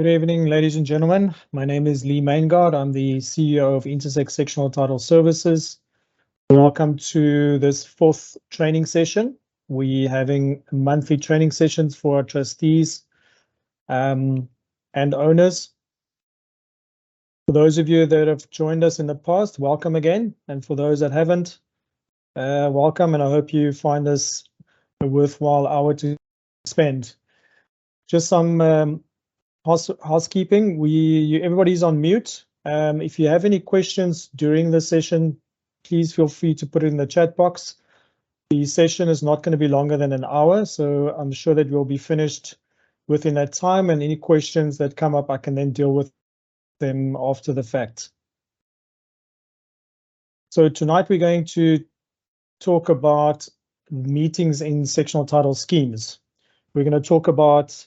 Good evening, ladies and gentlemen. My name is Leigh Maingard. I'm the CEO of Intersect Sectional Title Services. Welcome to this fourth training session. We're having monthly training sessions for our trustees and owners. For those of you that have joined us in the past, welcome again. And for those that haven't, welcome. And I hope you find this a worthwhile hour to spend. Just some housekeeping. Everybody's on mute. If you have any questions during the session, please feel free to put it in the chat box. The session is not going to be longer than an hour, so I'm sure that we'll be finished within that time, and any questions that come up, I can then deal with them after the fact. So tonight we're going to talk about meetings in sectional title schemes. We're going to talk about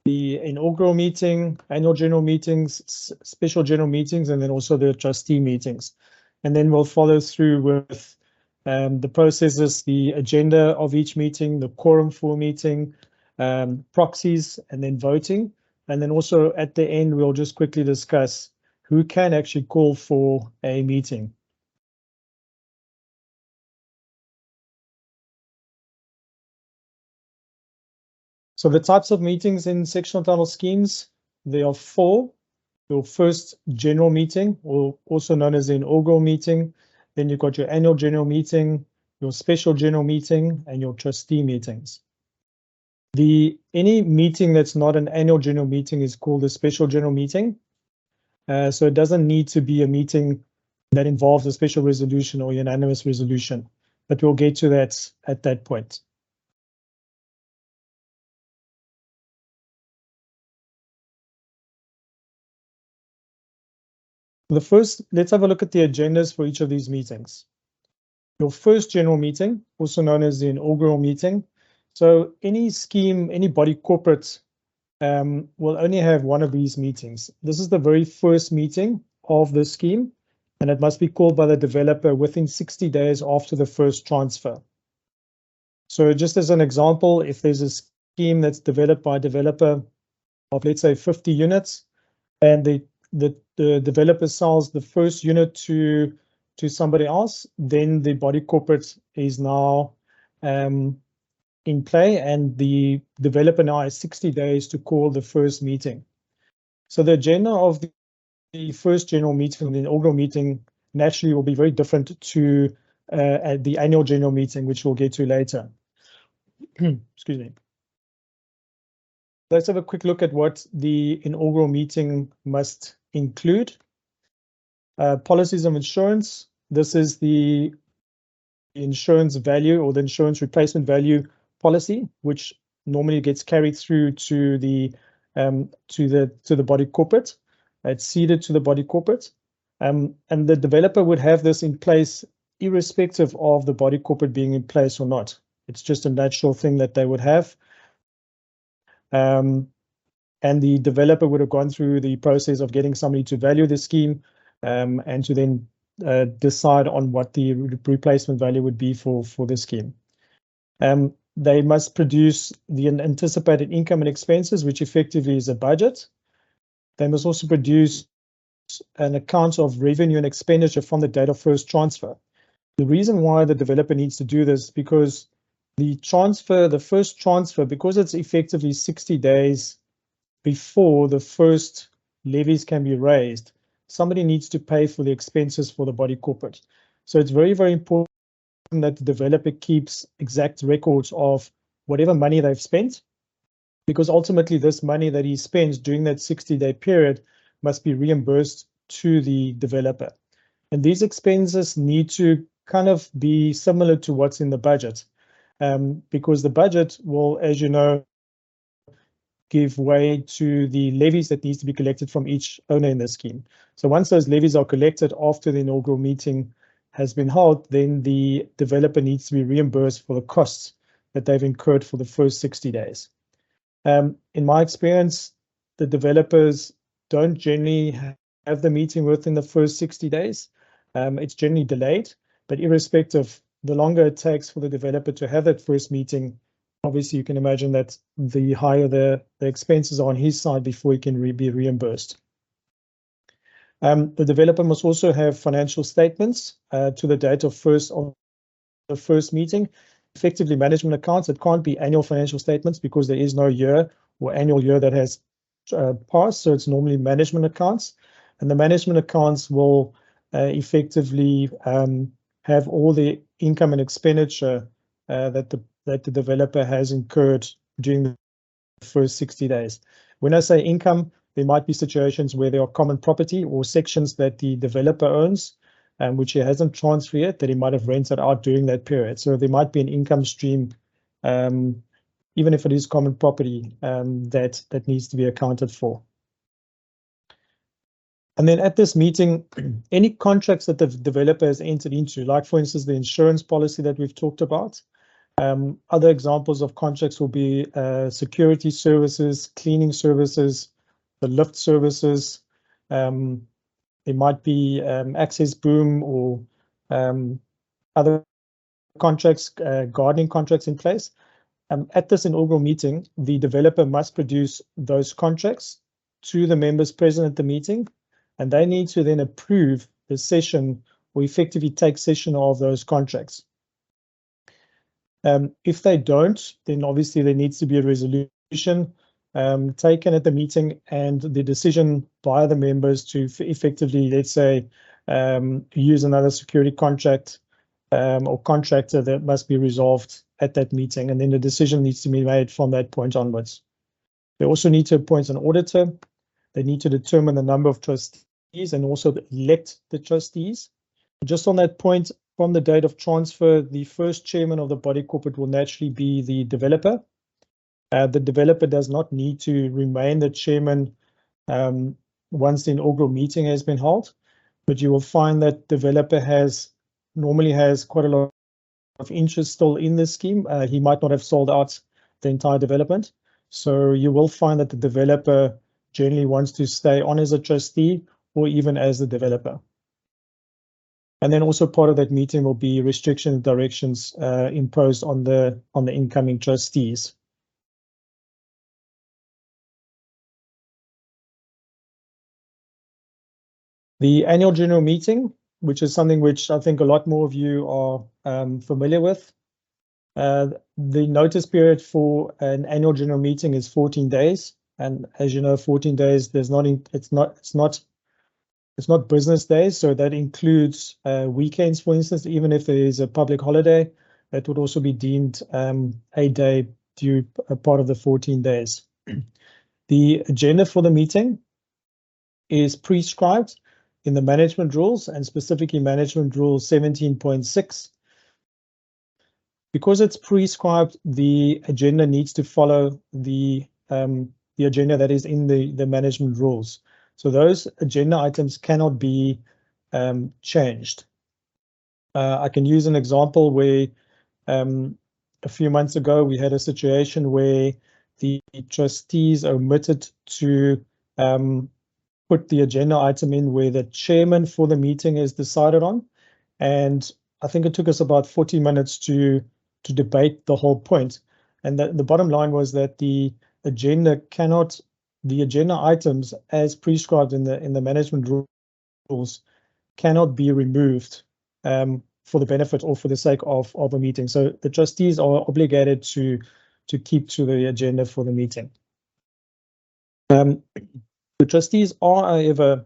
the inaugural meeting, annual general meetings, special general meetings, and then also the trustee meetings. And then we'll follow through with the processes, the agenda of each meeting, the quorum for a meeting, proxies, and then voting. And then also at the end, we'll just quickly discuss who can actually call for a meeting. So the types of meetings in sectional title schemes, there are four. Your first general meeting, or also known as the inaugural meeting. Then you've got your annual general meeting, your special general meeting, and your trustee meetings. Any meeting that's not an annual general meeting is called a special general meeting. So it doesn't need to be a meeting that involves a special resolution or unanimous resolution, but we'll get to that at that point. Let's have a look at the agendas for each of these meetings. Your first general meeting, also known as the inaugural meeting. So any scheme, any body corporate will only have one of these meetings. This is the very first meeting of the scheme, and it must be called by the developer within 60 days after the first transfer. So just as an example, if there's a scheme that's developed by a developer of, let's say, 50 units, and the developer sells the first unit to somebody else, then the body corporate is now in play, and the developer now has 60 days to call the first meeting. So the agenda of the first general meeting, the inaugural meeting, naturally will be very different to at the annual general meeting, which we'll get to later. Excuse me. Let's have a quick look at what the inaugural meeting must include. Policies of insurance. This is the insurance value or the insurance replacement value policy, which normally gets carried through to the body corporate. It's ceded to the body corporate, and the developer would have this in place irrespective of the body corporate being in place or not. It's just a natural thing that they would have. And the developer would have gone through the process of getting somebody to value the scheme and to then decide on what the replacement value would be for the scheme. They must produce the anticipated income and expenses, which effectively is a budget. They must also produce an account of revenue and expenditure from the date of first transfer. The reason why the developer needs to do this, because the first transfer, because it's effectively 60 days before the first levies can be raised, somebody needs to pay for the expenses for the body corporate. So it's very, very important that the developer keeps exact records of whatever money they've spent, because ultimately this money that he spends during that 60-day period must be reimbursed to the developer. And these expenses need to kind of be similar to what's in the budget, because the budget will, as you know, give way to the levies that needs to be collected from each owner in the scheme. So once those levies are collected after the inaugural meeting has been held, then the developer needs to be reimbursed for the costs that they've incurred for the first 60 days. In my experience, the developers don't generally have the meeting within the first 60 days. It's generally delayed, but irrespective, the longer it takes for the developer to have that first meeting, obviously you can imagine that the higher the expenses are on his side before he can be reimbursed. The developer must also have financial statements to the date of the first meeting. Effectively, management accounts, it can't be annual financial statements because there is no year or annual year that has passed. So it's normally management accounts, and the management accounts will effectively have all the income and expenditure that the developer has incurred during the first 60 days. When I say income, there might be situations where there are common property or sections that the developer owns, which he hasn't transferred yet, that he might have rented out during that period. So there might be an income stream, even if it is common property, that needs to be accounted for. And then at this meeting, any contracts that the developer has entered into, like for instance, the insurance policy that we've talked about. Other examples of contracts will be security services, cleaning services, the lift services. There might be access boom or other contracts, gardening contracts in place. At this inaugural meeting, the developer must produce those contracts to the members present at the meeting, and they need to then approve the session or effectively take session of those contracts. If they don't, then obviously there needs to be a resolution taken at the meeting, and the decision by the members to effectively, let's say, use another security contract or contractor, that must be resolved at that meeting, and then the decision needs to be made from that point onwards. They also need to appoint an auditor. They need to determine the number of trustees and also elect the trustees. Just on that point, from the date of transfer, the first chairman of the body corporate will naturally be the developer. The developer does not need to remain the chairman once the inaugural meeting has been held, but you will find that developer normally has quite a lot of interest still in this scheme. He might not have sold out the entire development. So you will find that the developer generally wants to stay on as a trustee or even as the developer. And then also part of that meeting will be restrictions and directions imposed on the incoming trustees. The annual general meeting, which is something which I think a lot more of you are familiar with. The notice period for an annual general meeting is 14 days. And as you know, 14 days, it's not business days. So that includes weekends, for instance. Even if there is a public holiday, that would also be deemed a day due a part of the 14 days. The agenda for the meeting is prescribed in the management rules, and specifically management rule 17.6. Because it's prescribed, the agenda needs to follow the agenda that is in the management rules. So those agenda items cannot be changed. I can use an example where a few months ago we had a situation where the trustees omitted to put the agenda item in where the chairman for the meeting is decided on. And I think it took us about 40 minutes to debate the whole point. And the bottom line was that the agenda items as prescribed in the management rules cannot be removed for the benefit or for the sake of a meeting. So the trustees are obligated to keep to the agenda for the meeting. The trustees are, however,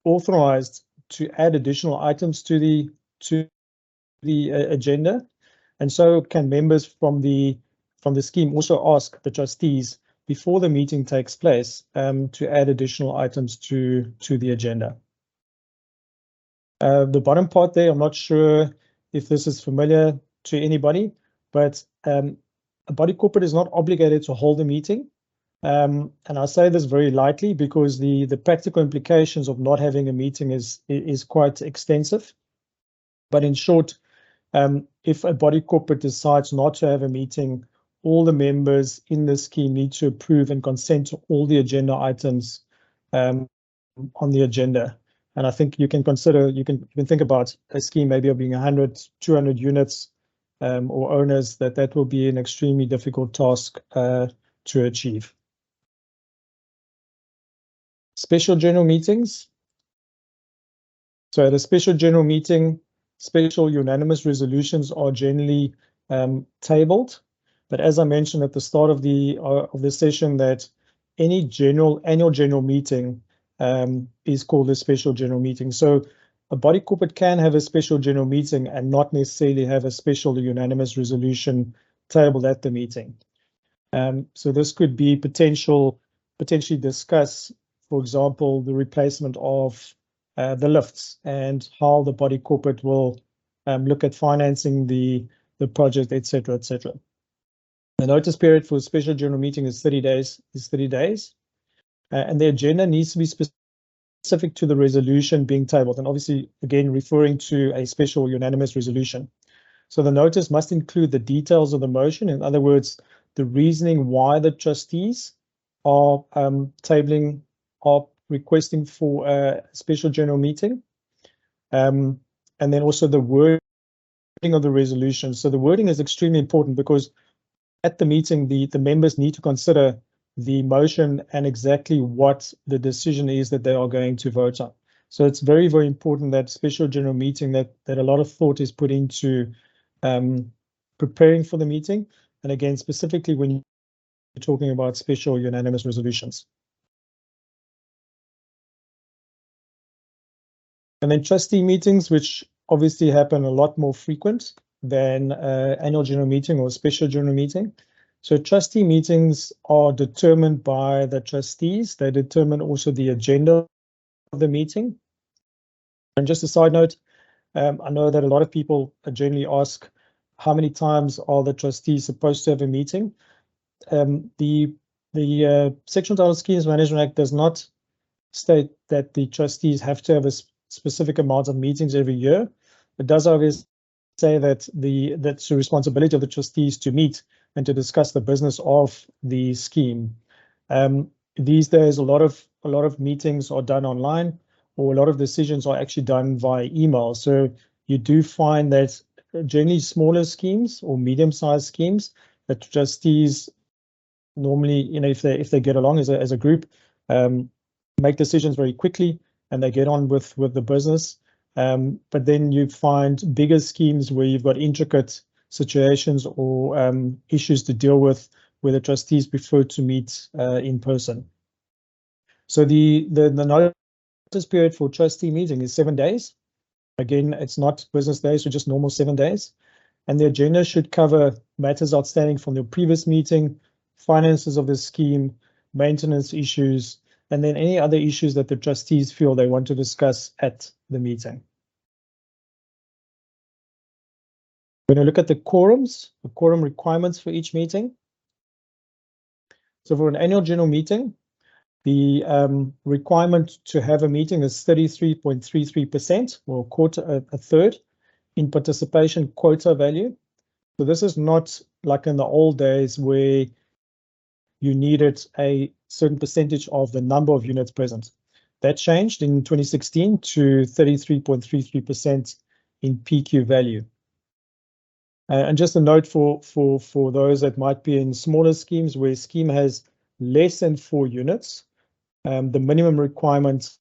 authorized to add additional items to the agenda, and so can members from the scheme also ask the trustees before the meeting takes place to add additional items to the agenda. The bottom part there, I'm not sure if this is familiar to anybody, but a body corporate is not obligated to hold a meeting. And I say this very lightly because the practical implications of not having a meeting is quite extensive. But in short, if a body corporate decides not to have a meeting, all the members in the scheme need to approve and consent to all the agenda items on the agenda. And I think you can think about a scheme maybe of being 100, 200 units. or owners, that will be an extremely difficult task to achieve. Special general meetings. So at a special general meeting, special unanimous resolutions are generally tabled. But as I mentioned at the start of the session, that any annual general meeting is called a special general meeting. So a body corporate can have a special general meeting and not necessarily have a special unanimous resolution tabled at the meeting. So this could be potentially discuss, for example, the replacement of the lifts and how the body corporate will look at financing the project, etc., etc. The notice period for a special general meeting is 30 days. And the agenda needs to be specific to the resolution being tabled, and obviously, again, referring to a special unanimous resolution. So the notice must include the details of the motion. In other words, the reasoning why the trustees are requesting for a special general meeting. And then also the wording of the resolution. So the wording is extremely important because at the meeting, the members need to consider the motion and exactly what the decision is that they are going to vote on. So it's very, very important that special general meeting, that a lot of thought is put into preparing for the meeting. And again, specifically when you're talking about special unanimous resolutions. And then trustee meetings, which obviously happen a lot more frequent than annual general meeting or special general meeting. So trustee meetings are determined by the trustees. They determine also the agenda of the meeting. And just a side note, I know that a lot of people generally ask, how many times are the trustees supposed to have a meeting? The Sectional Title Schemes Management Act does not state that the trustees have to have a specific amount of meetings every year. It does obviously say that that's the responsibility of the trustees to meet and to discuss the business of the scheme. These days, a lot of meetings are done online, or a lot of decisions are actually done via email. So you do find that generally smaller schemes or medium-sized schemes, that trustees normally, if they get along as a group, make decisions very quickly and they get on with the business. But then you find bigger schemes where you've got intricate situations or issues to deal with, where the trustees prefer to meet in person. So the notice period for trustee meeting is 7 days. Again, it's not business days, so just normal 7 days. And the agenda should cover matters outstanding from the previous meeting, finances of the scheme, maintenance issues, and then any other issues that the trustees feel they want to discuss at the meeting. We're going to look at the quorums, the quorum requirements for each meeting. So for an annual general meeting, the requirement to have a meeting is 33.33%, or a third, in participation quota value. So this is not like in the old days where you needed a certain percentage of the number of units present. That changed in 2016 to 33.33% in PQ value. And just a note for those that might be in smaller schemes where a scheme has less than 4 units, the minimum requirement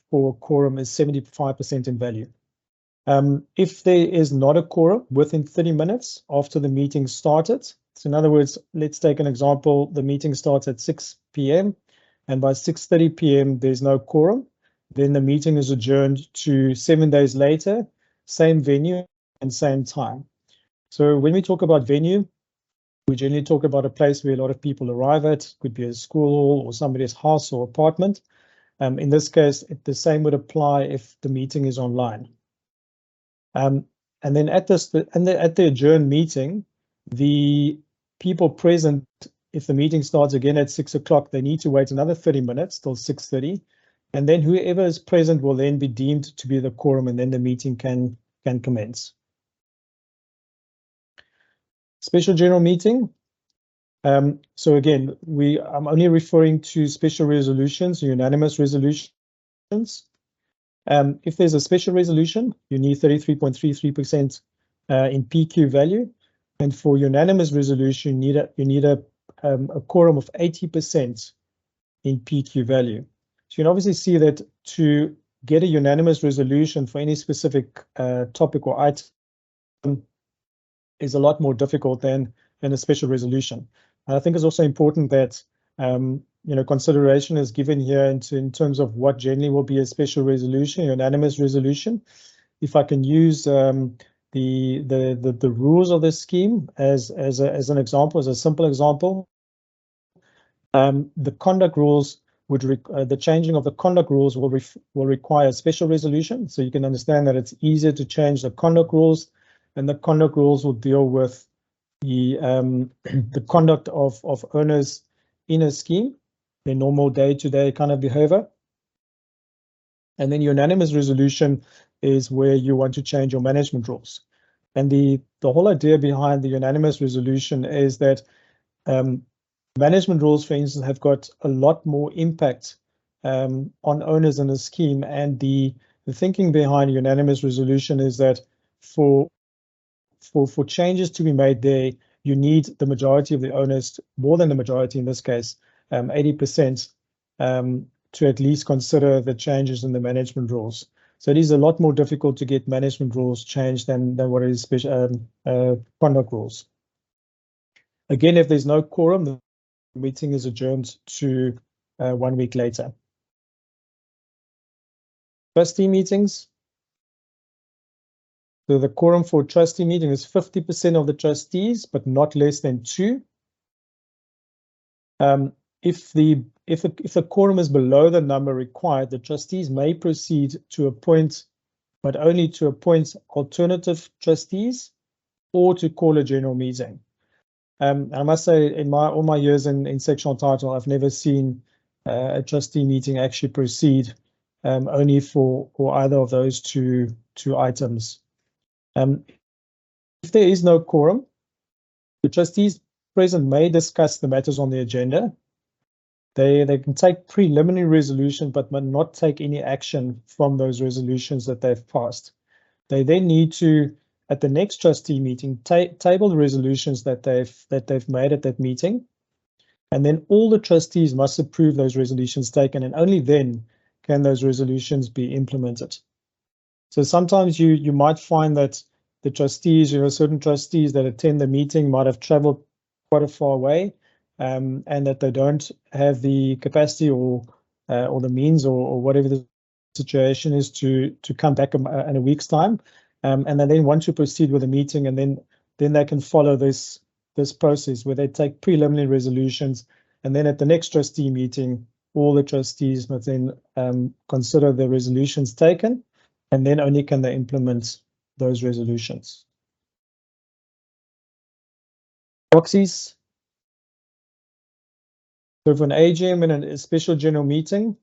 for quorum is 75% in value. If there is not a quorum within 30 minutes after the meeting started, so in other words, let's take an example, the meeting starts at 6 p.m. and by 6:30 p.m. there's no quorum, then the meeting is adjourned to 7 days later, same venue and same time. So when we talk about venue, we generally talk about a place where a lot of people arrive at. It could be a school or somebody's house or apartment. In this case, the same would apply if the meeting is online. And then at the adjourned meeting, the people present, if the meeting starts again at 6 o'clock, they need to wait another 30 minutes till 6:30. And then whoever is present will then be deemed to be the quorum, and then the meeting can commence. Special general meeting. So again, I'm only referring to special resolutions, unanimous resolutions. If there's a special resolution, you need 33.33% in PQ value, and for unanimous resolution, you need a quorum of 80% in PQ value. So you can obviously see that to get a unanimous resolution for any specific topic or item is a lot more difficult than a special resolution. And I think it's also important that consideration is given here in terms of what generally will be a special resolution, unanimous resolution. If I can use the rules of this scheme as an example, as a simple example, the conduct rules the changing of the conduct rules will require a special resolution. So you can understand that it's easier to change the conduct rules, and the conduct rules will deal with the conduct of owners in a scheme, their normal day-to-day kind of behavior. And then unanimous resolution is where you want to change your management rules. And the whole idea behind the unanimous resolution is that management rules, for instance, have got a lot more impact on owners in a scheme. And the thinking behind unanimous resolution is that for changes to be made there, you need the majority of the owners, more than the majority in this case, 80%, to at least consider the changes in the management rules. So it is a lot more difficult to get management rules changed than what is conduct rules. Again, if there's no quorum, the meeting is adjourned to 1 week later. Trustee meetings. So the quorum for trustee meeting is 50% of the trustees, but not less than 2. If the quorum is below the number required, the trustees may proceed to appoint, but only to appoint alternative trustees or to call a general meeting. I must say, in all my years in sectional title, I've never seen a trustee meeting actually proceed only for either of those two items. If there is no quorum, the trustees present may discuss the matters on the agenda. They can take preliminary resolution, but may not take any action from those resolutions that they've passed. They then need to, at the next trustee meeting, table the resolutions that they've made at that meeting, and then all the trustees must approve those resolutions taken, and only then can those resolutions be implemented. So sometimes you might find that the trustees, certain trustees that attend the meeting might have traveled quite a far way, and that they don't have the capacity or the means or whatever the situation is to come back in a week's time, and they then want to proceed with the meeting, and then they can follow this process where they take preliminary resolutions, and then at the next trustee meeting, all the trustees must then consider the resolutions taken, and then only can they implement those resolutions. Proxies. So for an AGM and a special general meeting,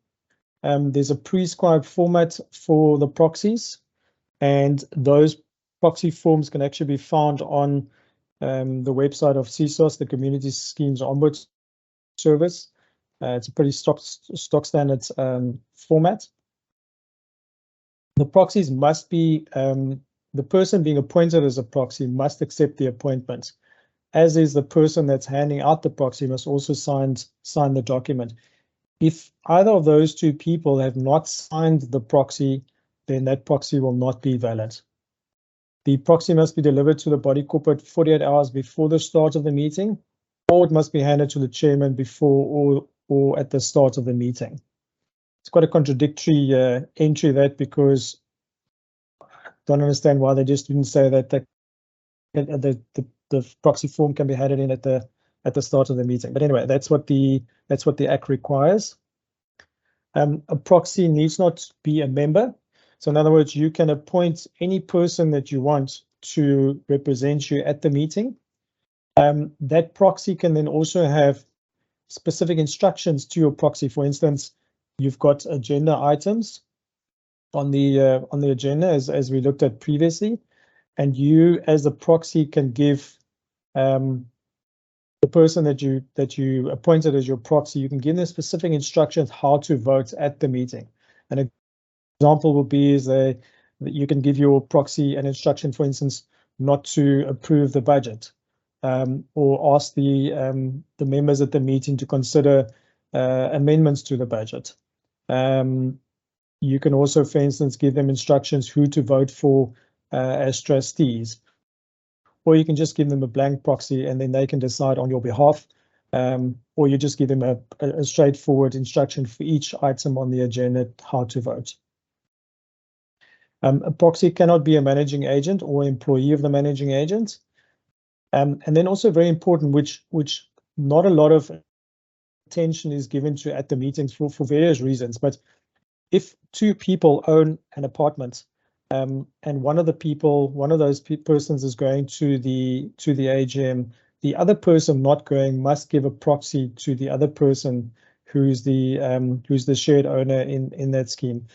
there's a prescribed format for the proxies, and those proxy forms can actually be found on the website of CSOS, the Community Schemes Ombuds Service. It's a pretty stock standard format. The proxies must be, the person being appointed as a proxy must accept the appointment, as is the person that's handing out the proxy must also sign the document. If either of those two people have not signed the proxy, then that proxy will not be valid. The proxy must be delivered to the body corporate 48 hours before the start of the meeting, or it must be handed to the chairman before or at the start of the meeting. It's quite a contradictory entry, that, because I don't understand why they just didn't say that the proxy form can be handed in at the start of the meeting. But anyway, that's what the Act requires. A proxy needs not be a member. So in other words, you can appoint any person that you want to represent you at the meeting. That proxy can then also have specific instructions to your proxy. For instance, you've got agenda items on the agenda as we looked at previously, and you as the proxy can give the person that you appointed as your proxy, you can give them specific instructions how to vote at the meeting. An example would be that you can give your proxy an instruction, for instance, not to approve the budget, or ask the members at the meeting to consider amendments to the budget. You can also, for instance, give them instructions who to vote for as trustees, or you can just give them a blank proxy and then they can decide on your behalf, or you just give them a straightforward instruction for each item on the agenda how to vote. A proxy cannot be a managing agent or employee of the managing agent. And then also very important, which not a lot of attention is given to at the meetings for various reasons, but if two people own an apartment, and one of those persons is going to the AGM, the other person not going must give a proxy to the other person who's the shared owner in that scheme.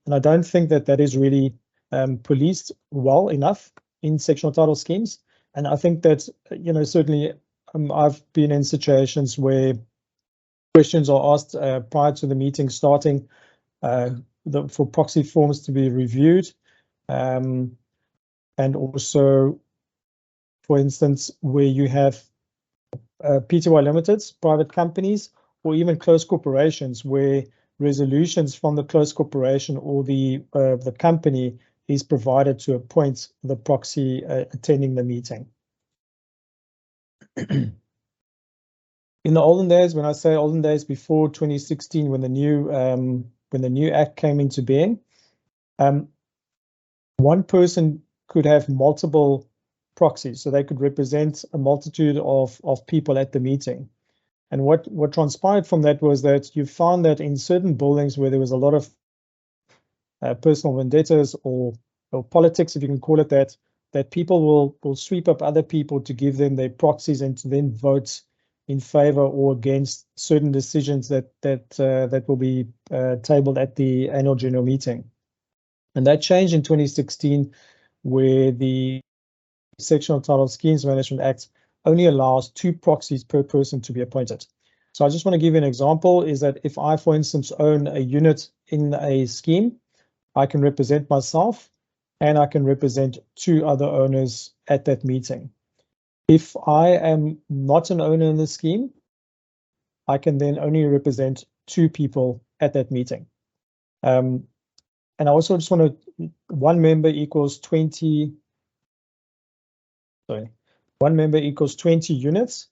And I don't think that is really policed well enough in sectional title schemes. And I think that, certainly I've been in situations where questions are asked prior to the meeting starting for proxy forms to be reviewed. And also, for instance, where you have PTY Limiteds, private companies, or even closed corporations where resolutions from the closed corporation or the company is provided to appoint the proxy attending the meeting. In the olden days, when I say olden days, before 2016, when the new act came into being, one person could have multiple proxies, so they could represent a multitude of people at the meeting. And what transpired from that was that you found that in certain buildings where there was a lot of personal vendettas or politics, if you can call it that people will sweep up other people to give them their proxies and to then vote in favor or against certain decisions that will be tabled at the annual general meeting. And that changed in 2016, where the Sectional Title Schemes Management Act only allows 2 proxies per person to be appointed. So I just want to give you an example, is that if I, for instance, own a unit in a scheme, I can represent myself and I can represent 2 other owners at that meeting. If I am not an owner in the scheme, I can then only represent 2 people at that meeting. And I also just want to, one member equals 20 units.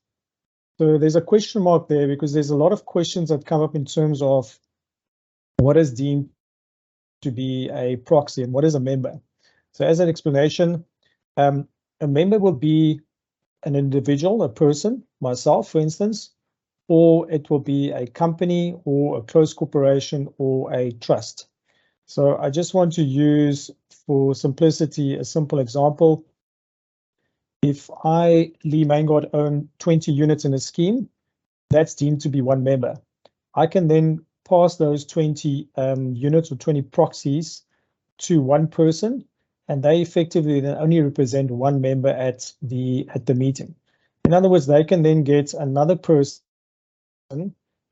So there's a question mark there because there's a lot of questions that come up in terms of what is deemed to be a proxy and what is a member. So as an explanation, a member will be an individual, a person, myself, for instance, or it will be a company or a closed corporation or a trust. So I just want to use, for simplicity, a simple example. If I, Leigh Maingard, own 20 units in a scheme, that's deemed to be one member. I can then pass those 20 units or 20 proxies to one person, and they effectively then only represent one member at the meeting. In other words, they can then get another person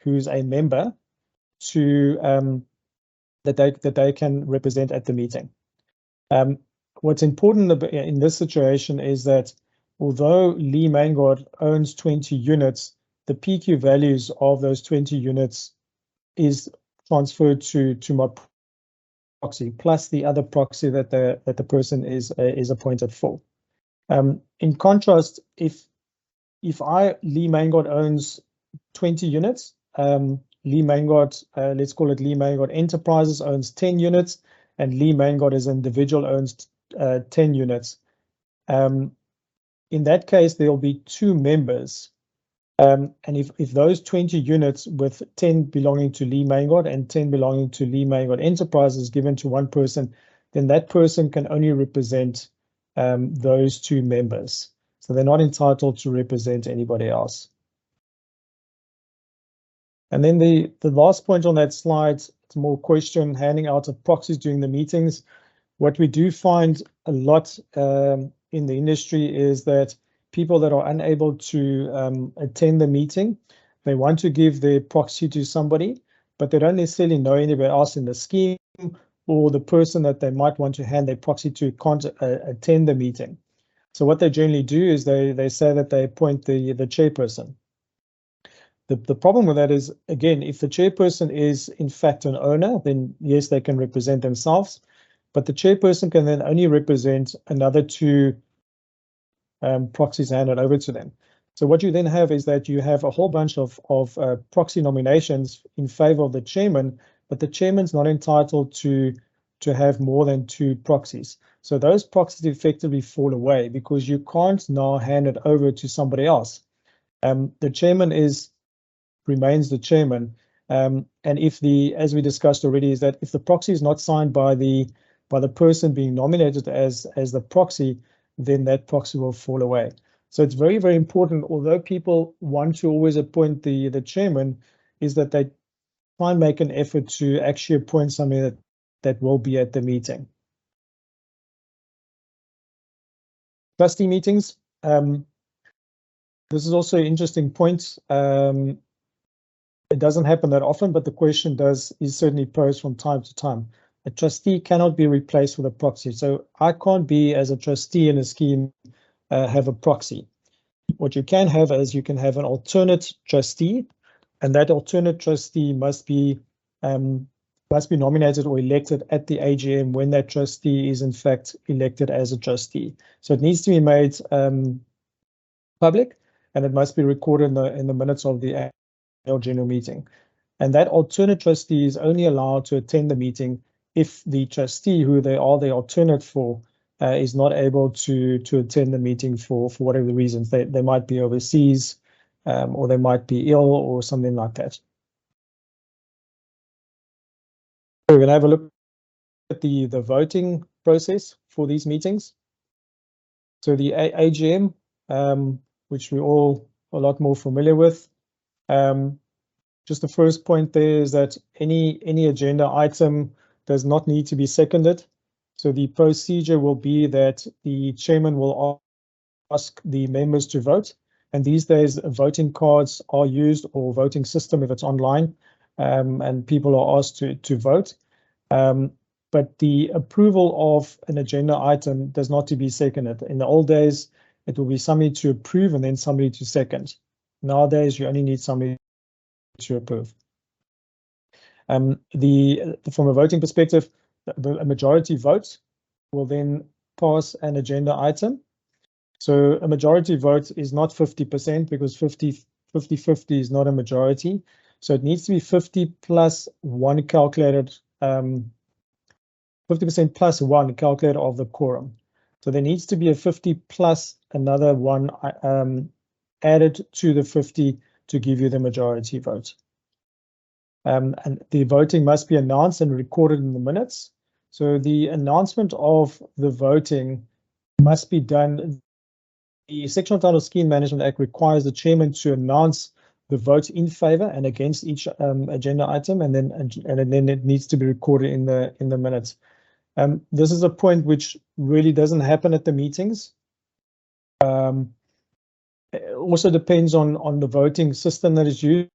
who's a member to that they can represent at the meeting. What's important in this situation is that although Leigh Maingard owns 20 units, the PQ values of those 20 units is transferred to my proxy, plus the other proxy that the person is appointed for. In contrast, if I, Leigh Maingard, owns 20 units, Leigh Maingard, let's call it Leigh Maingard Enterprises, owns 10 units, and Leigh Maingard as an individual owns 10 units. In that case, there will be 2 members. And if those 20 units with 10 belonging to Leigh Maingard and 10 belonging to Leigh Maingard Enterprises given to one person, then that person can only represent those 2 members. So they're not entitled to represent anybody else. And then the last point on that slide, it's more question, handing out of proxies during the meetings. What we do find a lot in the industry is that people that are unable to attend the meeting, they want to give their proxy to somebody, but they don't necessarily know anybody else in the scheme, or the person that they might want to hand their proxy to can't attend the meeting. So what they generally do is they say that they appoint the chairperson. The problem with that is, again, if the chairperson is in fact an owner, then yes, they can represent themselves, but the chairperson can then only represent another two proxies handed over to them. So what you then have is that you have a whole bunch of proxy nominations in favor of the chairman, but the chairman's not entitled to have more than two proxies. So those proxies effectively fall away because you can't now hand it over to somebody else. The chairman remains the chairman, and if as we discussed already, is that if the proxy is not signed by the person being nominated as the proxy, then that proxy will fall away. So it's very, very important, although people want to always appoint the chairman, is that they try and make an effort to actually appoint somebody that will be at the meeting. Trustee meetings. This is also an interesting point. It doesn't happen that often, but the question is certainly posed from time to time. A trustee cannot be replaced with a proxy. So I can't be, as a trustee in a scheme, have a proxy. What you can have is you can have an alternate trustee, and that alternate trustee must be nominated or elected at the AGM when that trustee is in fact elected as a trustee. So it needs to be made public, and it must be recorded in the minutes of the annual general meeting. And that alternate trustee is only allowed to attend the meeting if the trustee who they are the alternate for is not able to attend the meeting for whatever reasons. They might be overseas, or they might be ill or something like that. We're going to have a look at the voting process for these meetings. So the AGM, which we're all a lot more familiar with. Just the first point there is that any agenda item does not need to be seconded. So the procedure will be that the chairman will ask the members to vote. And these days, voting cards are used, or voting system if it's online, and people are asked to vote. But the approval of an agenda item does not to be seconded. In the old days, it will be somebody to approve and then somebody to second. Nowadays, you only need somebody to approve. From a voting perspective, a majority vote will then pass an agenda item. So a majority vote is not 50% because 50-50 is not a majority. So it needs to be 50 plus one calculated, 50% plus one calculated of the quorum. So there needs to be a 50 plus another one added to the 50 to give you the majority vote. And the voting must be announced and recorded in the minutes. So the announcement of the voting must be done. The Sectional Title Scheme Management Act requires the chairman to announce the vote in favor and against each agenda item, and then it needs to be recorded in the minutes. This is a point which really doesn't happen at the meetings. It also depends on the voting system that is used.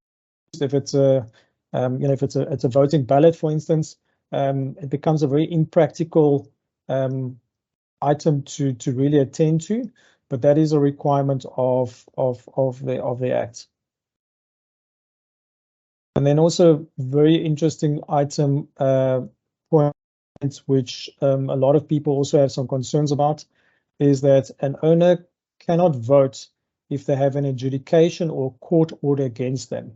If it's a if it's a voting ballot, for instance, it becomes a very impractical item to really attend to, but that is a requirement of the Act. And then also very interesting item points which a lot of people also have some concerns about is that an owner cannot vote if they have an adjudication or court order against them.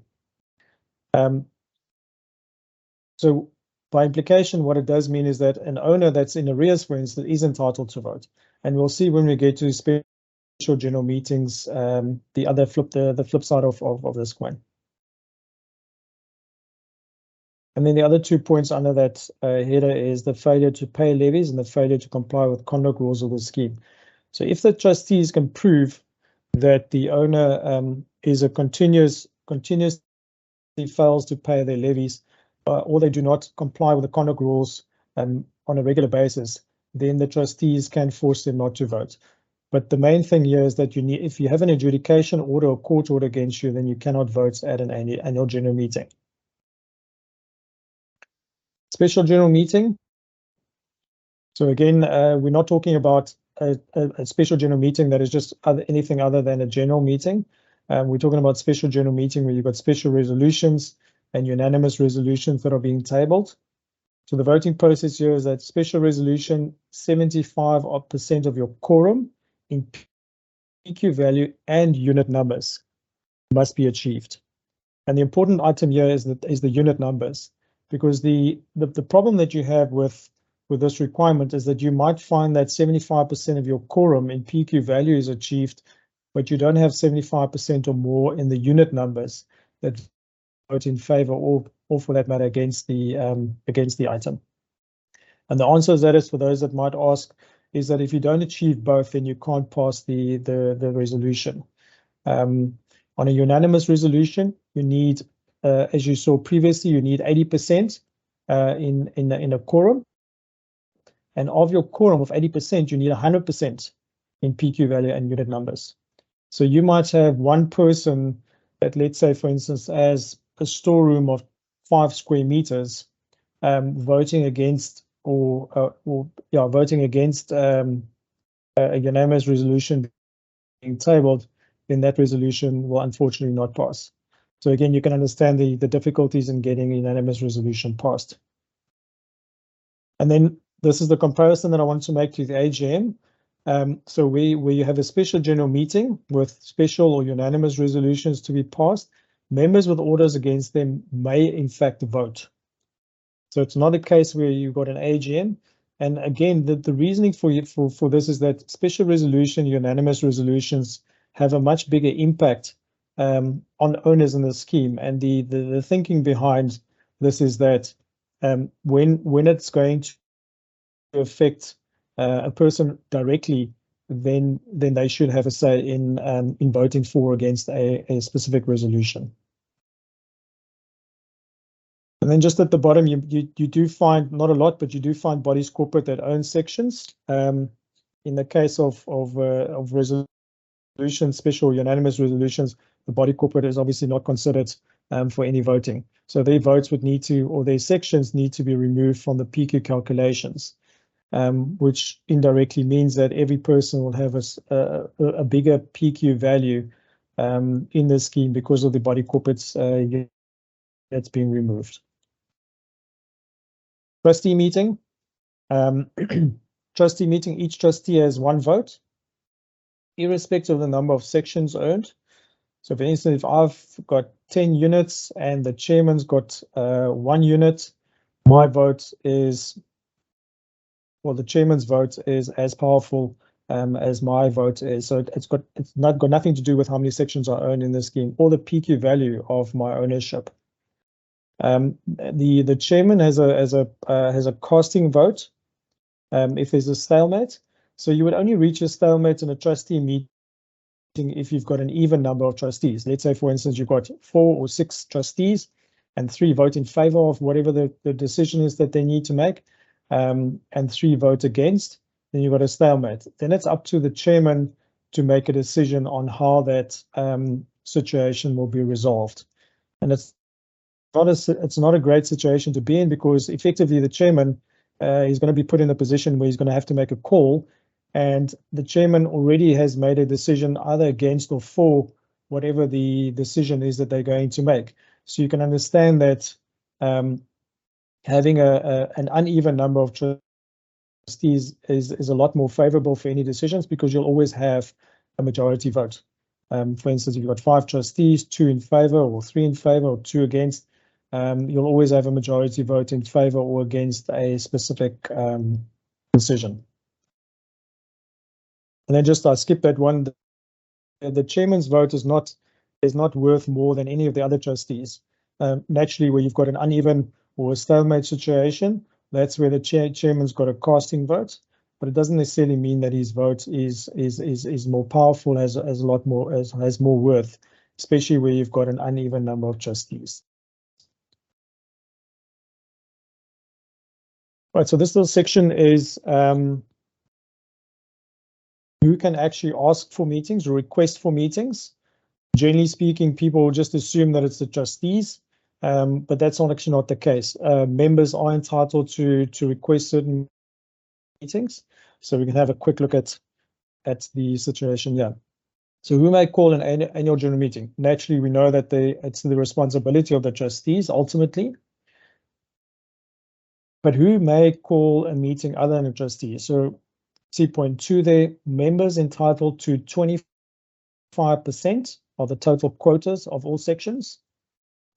So by implication, what it does mean is that an owner that's in arrears, for instance, is entitled to vote. And we'll see when we get to special general meetings, the flip side of this coin. And then the other 2 points under that header is the failure to pay levies and the failure to comply with conduct rules of the scheme. So if the trustees can prove that the owner is a continuously fails to pay their levies, or they do not comply with the conduct rules on a regular basis, then the trustees can force them not to vote. But the main thing here is that if you have an adjudication order or court order against you, then you cannot vote at an annual general meeting. Special general meeting. So again, we're not talking about a special general meeting that is just anything other than a general meeting. We're talking about special general meeting where you've got special resolutions and unanimous resolutions that are being tabled. So the voting process here is that special resolution, 75% of your quorum in PQ value and unit numbers must be achieved. And the important item here is the unit numbers, because the problem that you have with this requirement is that you might find that 75% of your quorum in PQ value is achieved, but you don't have 75% or more in the unit numbers that vote in favor or for that matter against the item. And the answer to that is, for those that might ask, is that if you don't achieve both, then you can't pass the resolution. On a unanimous resolution, you need, as you saw previously, you need 80% in a quorum. And of your quorum of 80%, you need 100% in PQ value and unit numbers. So you might have one person that, let's say, for instance, has a storeroom of 5 square meters, voting against voting against a unanimous resolution being tabled, then that resolution will unfortunately not pass. So again, you can understand the difficulties in getting a unanimous resolution passed. And then this is the comparison that I want to make to the AGM. So where you have a special general meeting with special or unanimous resolutions to be passed, members with orders against them may in fact vote. So it's not a case where you've got an AGM. And again, the reasoning for this is that special resolution, unanimous resolutions have a much bigger impact on owners in the scheme. And the thinking behind this is that when it's going to affect a person directly, then they should have a say in voting for or against a specific resolution. And then just at the bottom, you do find, not a lot, but you do find bodies corporate that own sections. In the case of resolutions, special unanimous resolutions, the body corporate is obviously not considered for any voting. So their votes would need to, or their sections need to be removed from the PQ calculations, which indirectly means that every person will have a bigger PQ value in the scheme because of the body corporates that's being removed. Trustee meeting. Trustee meeting, each trustee has one vote, irrespective of the number of sections owned. So for instance, if I've got 10 units and the chairman's got 1 unit, my vote is, well, the chairman's vote is as powerful as my vote is. So it's got nothing to do with how many sections are owned in the scheme or the PQ value of my ownership. The chairman has a casting vote if there's a stalemate. So you would only reach a stalemate in a trustee meeting if you've got an even number of trustees. Let's say, for instance, you've got 4 or 6 trustees and 3 vote in favor of whatever the decision is that they need to make, and 3 vote against, then you've got a stalemate. Then it's up to the chairman to make a decision on how that situation will be resolved. And it's not a great situation to be in, because effectively the chairman is going to be put in a position where he's going to have to make a call, and the chairman already has made a decision either against or for whatever the decision is that they're going to make. So you can understand that having an uneven number of trustees is a lot more favorable for any decisions, because you'll always have a majority vote. For instance, if you've got 5 trustees, 2 in favor or 3 in favor or 2 against, you'll always have a majority vote in favor or against a specific decision. And then just I skip that one. The chairman's vote is not worth more than any of the other trustees. Naturally, where you've got an uneven or a stalemate situation, that's where the chairman's got a casting vote, but it doesn't necessarily mean that his vote is more powerful, has a lot more, has more worth, especially where you've got an uneven number of trustees. Right, so this little section is who can actually ask for meetings or request for meetings. Generally speaking, people just assume that it's the trustees, but that's actually not the case. Members are entitled to request certain meetings. So we can have a quick look at the situation here. So who may call an annual general meeting? Naturally, we know that it's the responsibility of the trustees ultimately. But who may call a meeting other than a trustee? So see point 2 there, members entitled to 25% of the total quotas of all sections,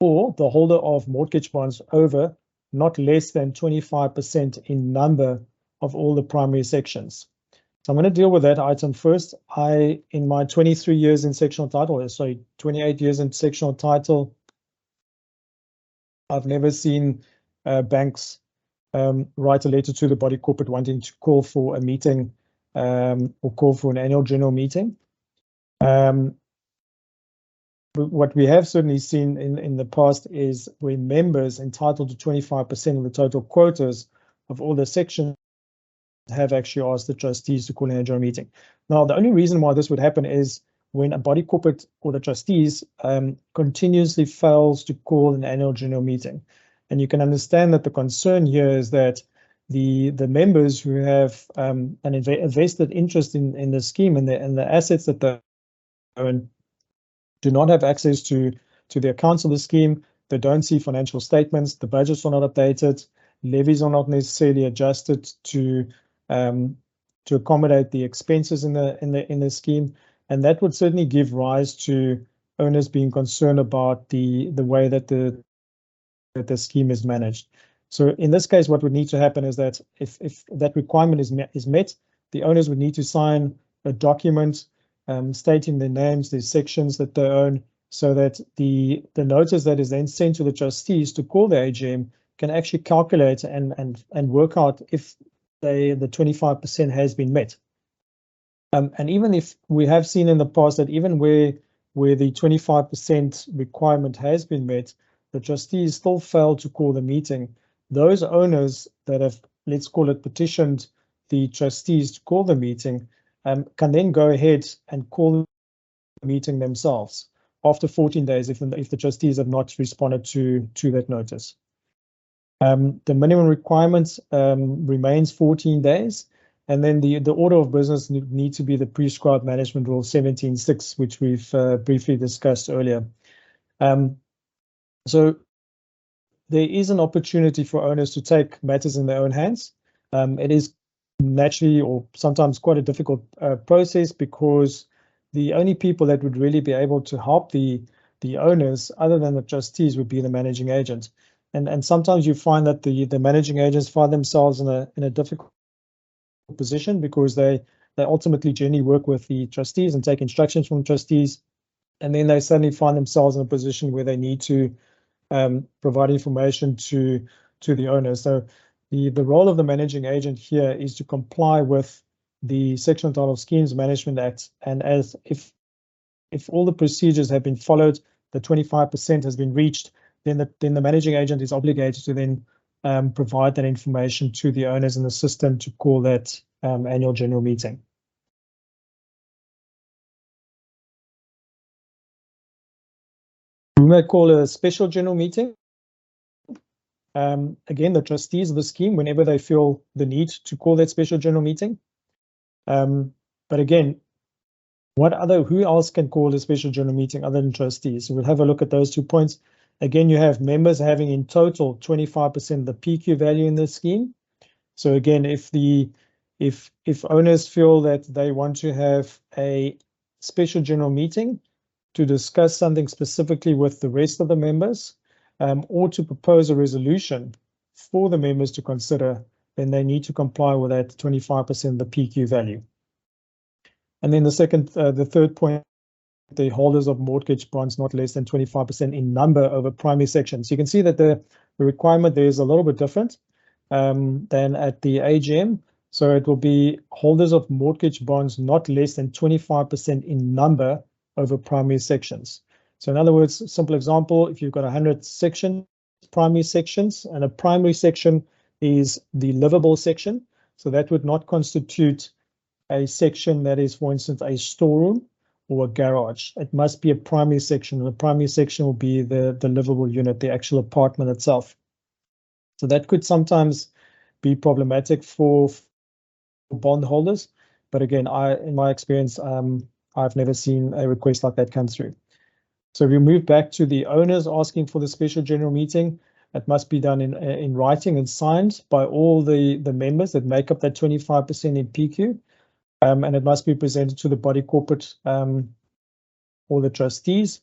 or the holder of mortgage bonds over not less than 25% in number of all the primary sections. So I'm going to deal with that item first. In my 23 years in sectional title, sorry, 28 years in sectional title, I've never seen banks write a letter to the body corporate wanting to call for a meeting or call for an annual general meeting. What we have certainly seen in the past is where members entitled to 25% of the total quotas of all the sections have actually asked the trustees to call an annual general meeting. Now, the only reason why this would happen is when a body corporate or the trustees continuously fails to call an annual general meeting. And you can understand that the concern here is that the members who have an vested interest in the scheme and the assets that they own do not have access to the accounts of the scheme. They don't see financial statements. The budgets are not updated. Levies are not necessarily adjusted to accommodate the expenses in the scheme, and that would certainly give rise to owners being concerned about the way that the scheme is managed. So in this case, what would need to happen is that if that requirement is met, the owners would need to sign a document stating their names, their sections that they own, so that the notice that is then sent to the trustees to call the AGM can actually calculate and work out if the 25% has been met. And even if we have seen in the past that even where the 25% requirement has been met, the trustees still fail to call the meeting. Those owners that have, let's call it, petitioned the trustees to call the meeting can then go ahead and call the meeting themselves after 14 days if the trustees have not responded to that notice. The minimum requirements remains 14 days, and then the order of business need to be the prescribed management rule 17.6, which we've briefly discussed earlier. So there is an opportunity for owners to take matters in their own hands. It is naturally or sometimes quite a difficult process, because the only people that would really be able to help the owners other than the trustees would be the managing agent. And sometimes you find that the managing agents find themselves in a difficult position, because they ultimately generally work with the trustees and take instructions from the trustees, and then they suddenly find themselves in a position where they need to provide information to the owner. So the role of the managing agent here is to comply with the Sectional Entitled Schemes Management Act, and if all the procedures have been followed, the 25% has been reached, then the managing agent is obligated to then provide that information to the owners in the system to call that annual general meeting. We may call a special general meeting. Again, the trustees of the scheme, whenever they feel the need to call that special general meeting. But again, who else can call a special general meeting other than trustees? So we'll have a look at those 2 points. Again, you have members having in total 25% of the PQ value in the scheme. So again, if owners feel that they want to have a special general meeting to discuss something specifically with the rest of the members, or to propose a resolution for the members to consider, then they need to comply with that 25% of the PQ value. And then the third point, the holders of mortgage bonds not less than 25% in number over primary sections. You can see that the requirement there is a little bit different than at the AGM. So it will be holders of mortgage bonds not less than 25% in number over primary sections. So in other words, simple example, if you've got 100 primary sections, and a primary section is the livable section, so that would not constitute a section that is, for instance, a storeroom or a garage. It must be a primary section, and the primary section will be the livable unit, the actual apartment itself. So that could sometimes be problematic for bondholders. But again, in my experience, I've never seen a request like that come through. So we move back to the owners asking for the special general meeting. It must be done in writing and signed by all the members that make up that 25% in PQ. And it must be presented to the body corporate or the trustees.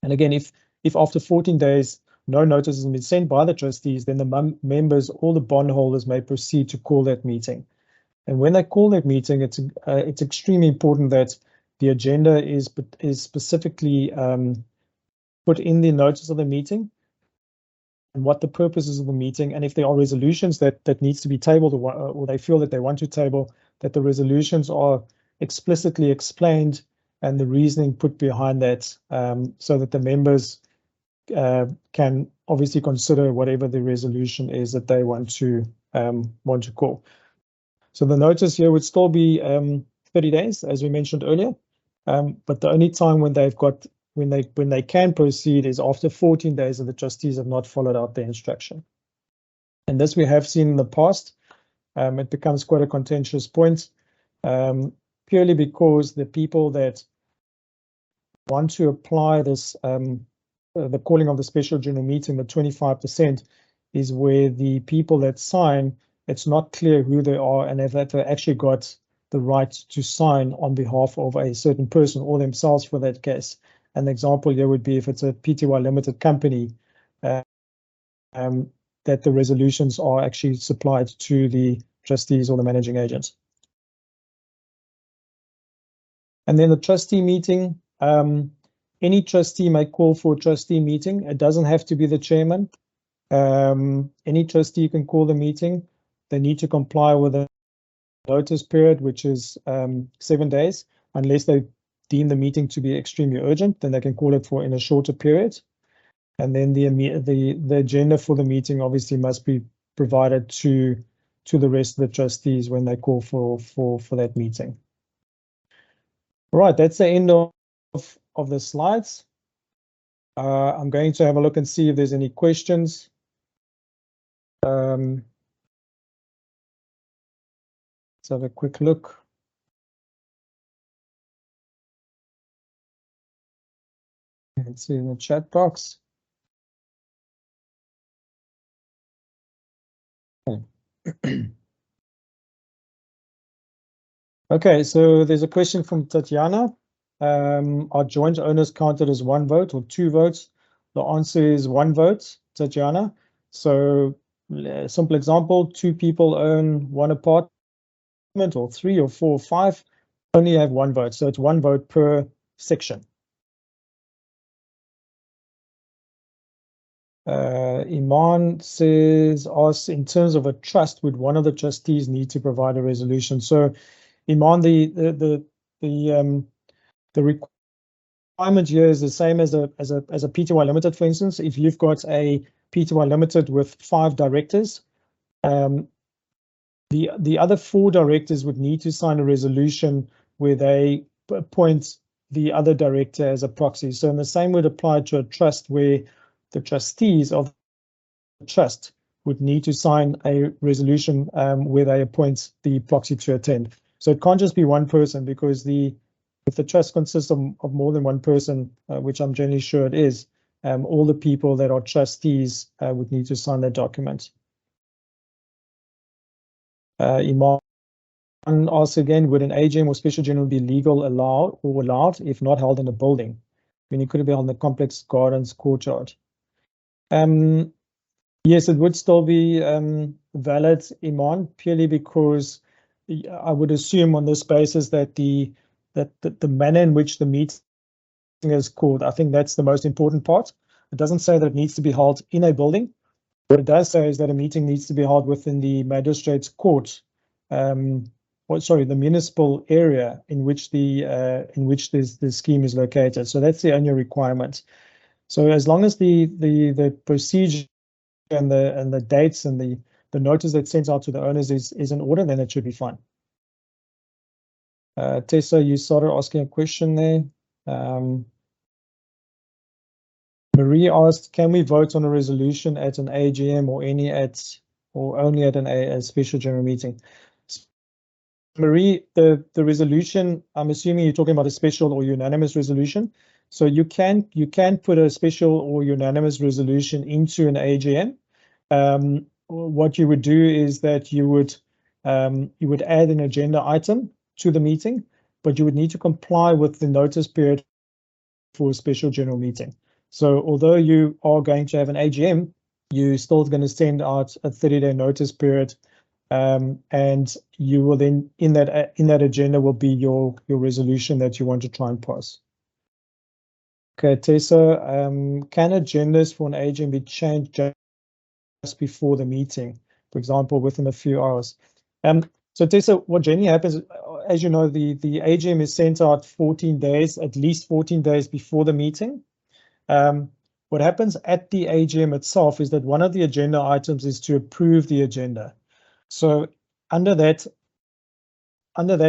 And again, if after 14 days no notice has been sent by the trustees, then the members, all the bondholders may proceed to call that meeting. And when they call that meeting, it's extremely important that the agenda is specifically put in the notice of the meeting and what the purposes of the meeting, and if there are resolutions that needs to be tabled or they feel that they want to table, that the resolutions are explicitly explained and the reasoning put behind that, so that the members can obviously consider whatever the resolution is that they want to call. So the notice here would still be 30 days, as we mentioned earlier, but the only time when they can proceed is after 14 days that the trustees have not followed out their instruction. And this we have seen in the past. It becomes quite a contentious point, purely because the people that want to apply this, the calling of the special general meeting, the 25%, is where the people that sign, it's not clear who they are and if they actually got the right to sign on behalf of a certain person or themselves for that case. An example here would be if it's a Pty limited company, that the resolutions are actually supplied to the trustees or the managing agents. And then the trustee meeting, any trustee may call for a trustee meeting. It doesn't have to be the chairman. Any trustee can call the meeting. They need to comply with a notice period, which is 7 days, unless they deem the meeting to be extremely urgent, then they can call it for in a shorter period. And then the agenda for the meeting obviously must be provided to the rest of the trustees when they call for that meeting. All right, that's the end of the slides. I'm going to have a look and see if there's any questions. Let's have a quick look. Let's see in the chat box. Okay, so there's a question from Tatiana. Are joint owners counted as 1 vote or 2 votes? The answer is 1 vote, Tatiana. So a simple example, 2 people own 1 apartment, or 3 or 4 or 5, only have 1 vote. So it's 1 vote per section. Iman says, in terms of a trust, would one of the trustees need to provide a resolution? So Iman, the requirement here is the same as a Pty limited, for instance. If you've got a Pty limited with 5 directors, the other 4 directors would need to sign a resolution where they appoint the other director as a proxy. So the same would apply to a trust where the trustees of the trust would need to sign a resolution where they appoint the proxy to attend. So it can't just be 1 person, because if the trust consists of more than 1 person, which I'm generally sure it is, all the people that are trustees would need to sign that document. Iman asks again, would an AGM or special general be allowed if not held in a building? Meaning, could it be held in the complex gardens courtyard? Yes, it would still be valid, Iman, purely because I would assume on this basis that the manner in which the meeting is called, I think that's the most important part. It doesn't say that it needs to be held in a building. What it does say is that a meeting needs to be held within the magistrate's court, the municipal area in which the scheme is located. So that's the only requirement. So as long as the procedure and the dates and the notice that's sent out to the owners is in order, then it should be fine. Tessa, you started asking a question there. Marie asked, can we vote on a resolution at an AGM or only at a special general meeting? Marie, the resolution, I'm assuming you're talking about a special or unanimous resolution. So you can put a special or unanimous resolution into an AGM. What you would do is that you would add an agenda item to the meeting, but you would need to comply with the notice period for a special general meeting. So although you are going to have an AGM, you're still going to send out a 30-day notice period, and you will then in that agenda will be your resolution that you want to try and pass. Okay, Tessa, can agendas for an AGM be changed just before the meeting, for example, within a few hours? So Tessa, what generally happens, as you know, the AGM is sent out 14 days, at least 14 days before the meeting. What happens at the AGM itself is that one of the agenda items is to approve the agenda. So under that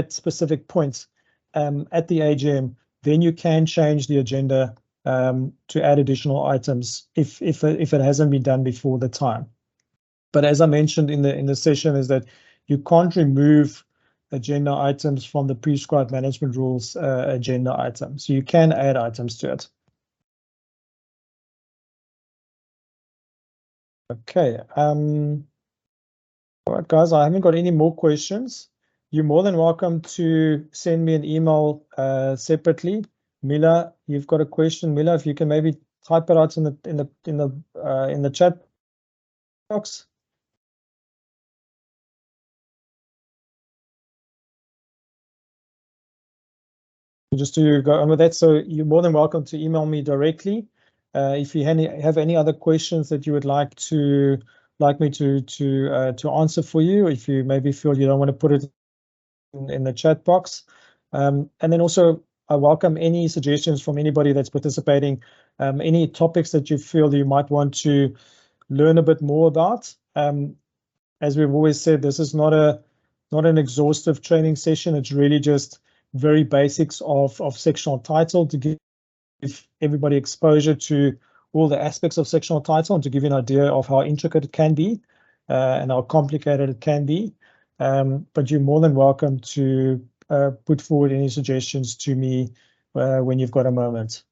specific point at the AGM, then you can change the agenda to add additional items if it hasn't been done before the time. But as I mentioned in the session, is that you can't remove agenda items from the prescribed management rules agenda items. So you can add items to it. Okay. All right, guys, I haven't got any more questions. You're more than welcome to send me an email separately. Mila, you've got a question. Mila, if you can maybe type it out in the chat box. Just to go on with that, so you're more than welcome to email me directly if you have any other questions that you would like me to answer for you. If you maybe feel you don't want to put it in the chat box, and then also I welcome any suggestions from anybody that's participating, any topics that you feel you might want to learn a bit more about. As we've always said, this is not an exhaustive training session. It's really just very basics of sectional title to give everybody exposure to all the aspects of sectional title and to give you an idea of how intricate it can be and how complicated it can be. But you're more than welcome to put forward any suggestions to me when you've got a moment.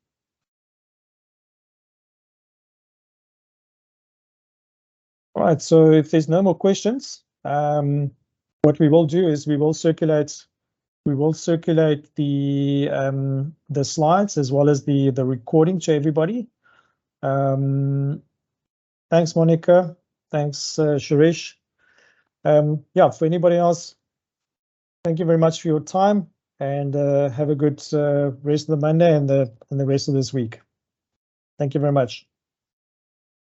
All right, so if there's no more questions, what we will do is we will circulate the slides as well as the recording to everybody. Thanks, Monica. Thanks, Sharish. Yeah, for anybody else, thank you very much for your time, and have a good rest of the Monday and the rest of this week. Thank you very much.